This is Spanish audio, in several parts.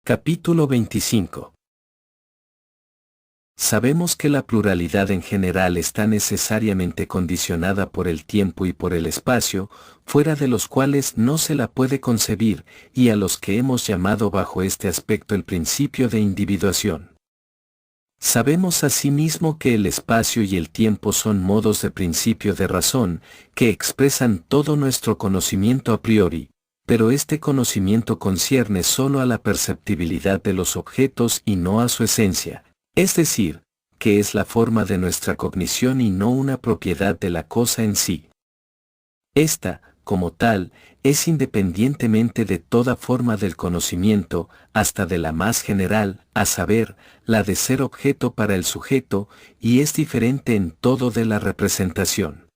Capítulo 25. Sabemos que la pluralidad en general está necesariamente condicionada por el tiempo y por el espacio, fuera de los cuales no se la puede concebir, y a los que hemos llamado bajo este aspecto el principio de individuación. Sabemos asimismo que el espacio y el tiempo son modos de principio de razón, que expresan todo nuestro conocimiento a priori, pero este conocimiento concierne solo a la perceptibilidad de los objetos y no a su esencia. Es decir, que es la forma de nuestra cognición y no una propiedad de la cosa en sí. Esta, como tal, es independientemente de toda forma del conocimiento, hasta de la más general, a saber, la de ser objeto para el sujeto, y es diferente en todo de la representación.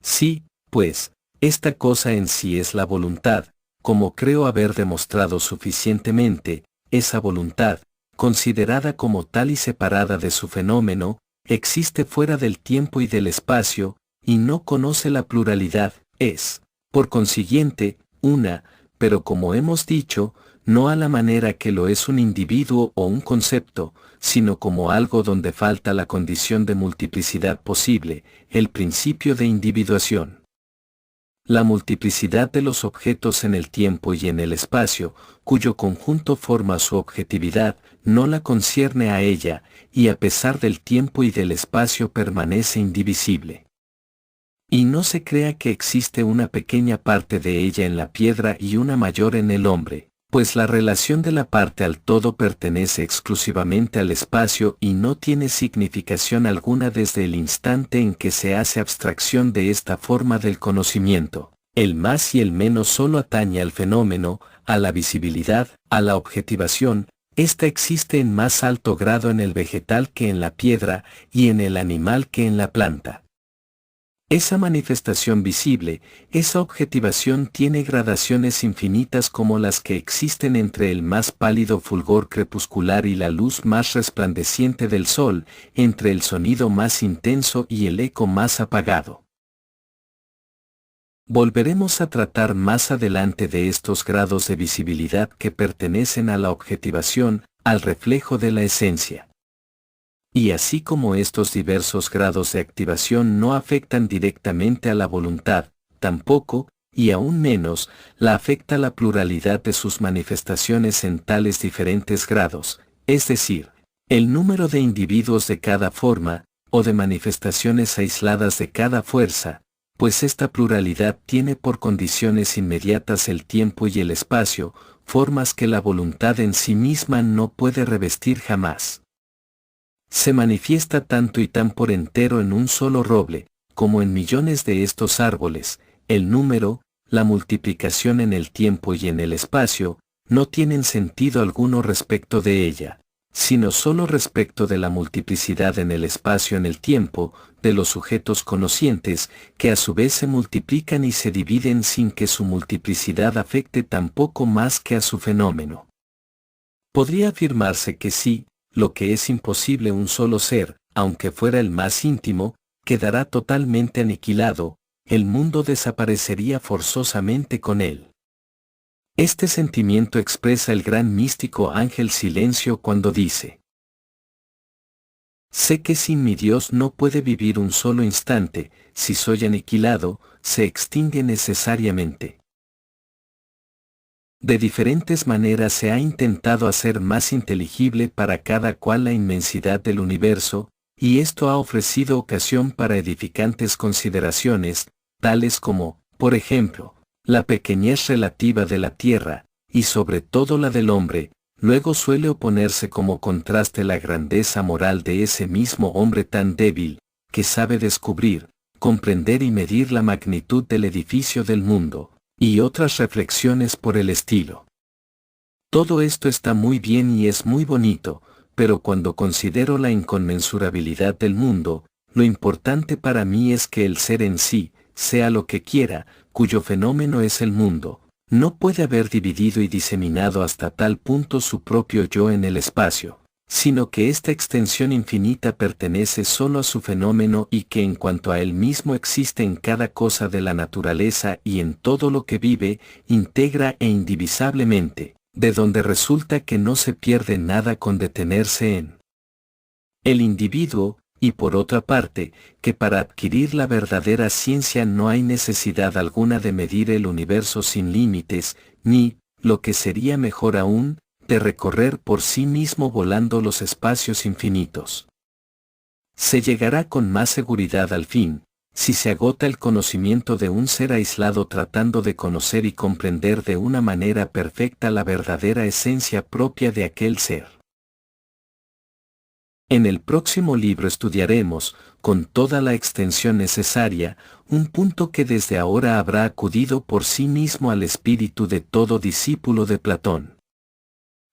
Sí, pues, esta cosa en sí es la voluntad, como creo haber demostrado suficientemente, esa voluntad, considerada como tal y separada de su fenómeno, existe fuera del tiempo y del espacio, y no conoce la pluralidad, es, por consiguiente, una, pero como hemos dicho, no a la manera que lo es un individuo o un concepto, sino como algo donde falta la condición de multiplicidad posible, el principio de individuación. La multiplicidad de los objetos en el tiempo y en el espacio, cuyo conjunto forma su objetividad, no la concierne a ella, y a pesar del tiempo y del espacio permanece indivisible. Y no se crea que existe una pequeña parte de ella en la piedra y una mayor en el hombre, pues la relación de la parte al todo pertenece exclusivamente al espacio y no tiene significación alguna desde el instante en que se hace abstracción de esta forma del conocimiento. El más y el menos solo atañe al fenómeno, a la visibilidad, a la objetivación. Esta existe en más alto grado en el vegetal que en la piedra, y en el animal que en la planta. Esa manifestación visible, esa objetivación tiene gradaciones infinitas como las que existen entre el más pálido fulgor crepuscular y la luz más resplandeciente del sol, entre el sonido más intenso y el eco más apagado. Volveremos a tratar más adelante de estos grados de visibilidad que pertenecen a la objetivación, al reflejo de la esencia. Y así como estos diversos grados de activación no afectan directamente a la voluntad, tampoco, y aún menos, la afecta la pluralidad de sus manifestaciones en tales diferentes grados, es decir, el número de individuos de cada forma, o de manifestaciones aisladas de cada fuerza, pues esta pluralidad tiene por condiciones inmediatas el tiempo y el espacio, formas que la voluntad en sí misma no puede revestir jamás. Se manifiesta tanto y tan por entero en un solo roble, como en millones de estos árboles. El número, la multiplicación en el tiempo y en el espacio, no tienen sentido alguno respecto de ella, sino solo respecto de la multiplicidad en el espacio en el tiempo, de los sujetos conocientes, que a su vez se multiplican y se dividen sin que su multiplicidad afecte tampoco más que a su fenómeno. Podría afirmarse que sí, lo que es imposible un solo ser, aunque fuera el más íntimo, quedará totalmente aniquilado, el mundo desaparecería forzosamente con él. Este sentimiento expresa el gran místico Ángel Silencio cuando dice: sé que sin mi Dios no puede vivir un solo instante, si soy aniquilado, se extingue necesariamente. De diferentes maneras se ha intentado hacer más inteligible para cada cual la inmensidad del universo, y esto ha ofrecido ocasión para edificantes consideraciones, tales como, por ejemplo, la pequeñez relativa de la tierra, y sobre todo la del hombre. Luego suele oponerse como contraste la grandeza moral de ese mismo hombre tan débil, que sabe descubrir, comprender y medir la magnitud del edificio del mundo, y otras reflexiones por el estilo. Todo esto está muy bien y es muy bonito, pero cuando considero la inconmensurabilidad del mundo, lo importante para mí es que el ser en sí, sea lo que quiera, cuyo fenómeno es el mundo, no puede haber dividido y diseminado hasta tal punto su propio yo en el espacio, sino que esta extensión infinita pertenece solo a su fenómeno y que en cuanto a él mismo existe en cada cosa de la naturaleza y en todo lo que vive, íntegra e indivisablemente, de donde resulta que no se pierde nada con detenerse en el individuo, y por otra parte, que para adquirir la verdadera ciencia no hay necesidad alguna de medir el universo sin límites, ni, lo que sería mejor aún, de recorrer por sí mismo volando los espacios infinitos. Se llegará con más seguridad al fin, si se agota el conocimiento de un ser aislado tratando de conocer y comprender de una manera perfecta la verdadera esencia propia de aquel ser. En el próximo libro estudiaremos, con toda la extensión necesaria, un punto que desde ahora habrá acudido por sí mismo al espíritu de todo discípulo de Platón.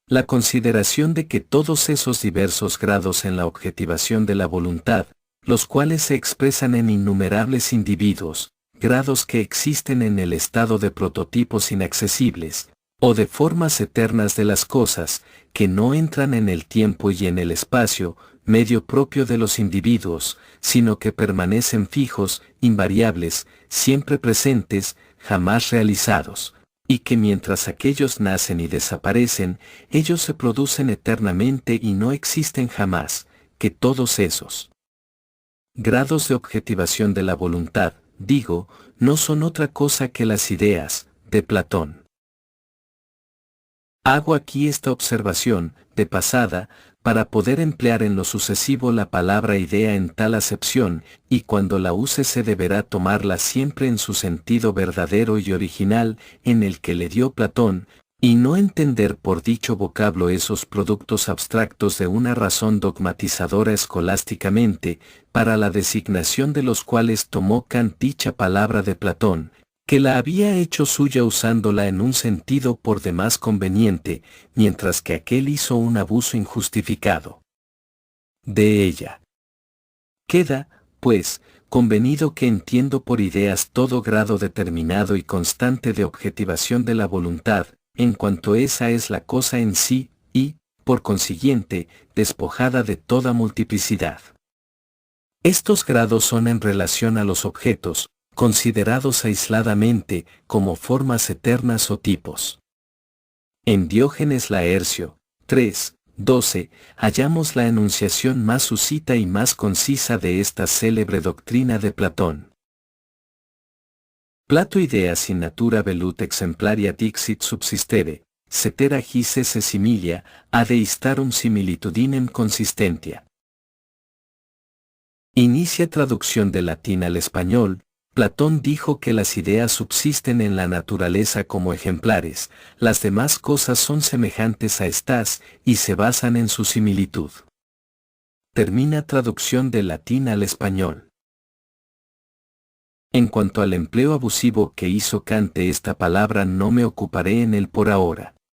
La consideración de que todos esos diversos grados en la objetivación de la voluntad, los cuales se expresan en innumerables individuos, grados que existen en el estado de prototipos inaccesibles, o de formas eternas de las cosas, que no entran en el tiempo y en el espacio, medio propio de los individuos, sino que permanecen fijos, invariables, siempre presentes, jamás realizados, y que mientras aquellos nacen y desaparecen, ellos se producen eternamente y no existen jamás, que todos esos grados de objetivación de la voluntad, digo, no son otra cosa que las ideas, de Platón. Hago aquí esta observación, de pasada, para poder emplear en lo sucesivo la palabra idea en tal acepción, y cuando la use se deberá tomarla siempre en su sentido verdadero y original, en el que le dio Platón, y no entender por dicho vocablo esos productos abstractos de una razón dogmatizadora escolásticamente, para la designación de los cuales tomó Kant dicha palabra de Platón, que la había hecho suya usándola en un sentido por demás conveniente, mientras que aquel hizo un abuso injustificado de ella. Queda, pues, convenido que entiendo por ideas todo grado determinado y constante de objetivación de la voluntad, en cuanto esa es la cosa en sí, y, por consiguiente, despojada de toda multiplicidad. Estos grados son en relación a los objetos, considerados aisladamente, como formas eternas o tipos. En Diógenes Laercio, 3:12, hallamos la enunciación más suscita y más concisa de esta célebre doctrina de Platón. Plato ideas in natura velut exemplaria dixit subsistere, cetera his esse similia, ad eistarum similitudinem consistentia. Inicia traducción del latín al español. Platón dijo que las ideas subsisten en la naturaleza como ejemplares, las demás cosas son semejantes a estas, y se basan en su similitud. Termina traducción del latín al español. En cuanto al empleo abusivo que hizo Kant de esta palabra no me ocuparé en él por ahora.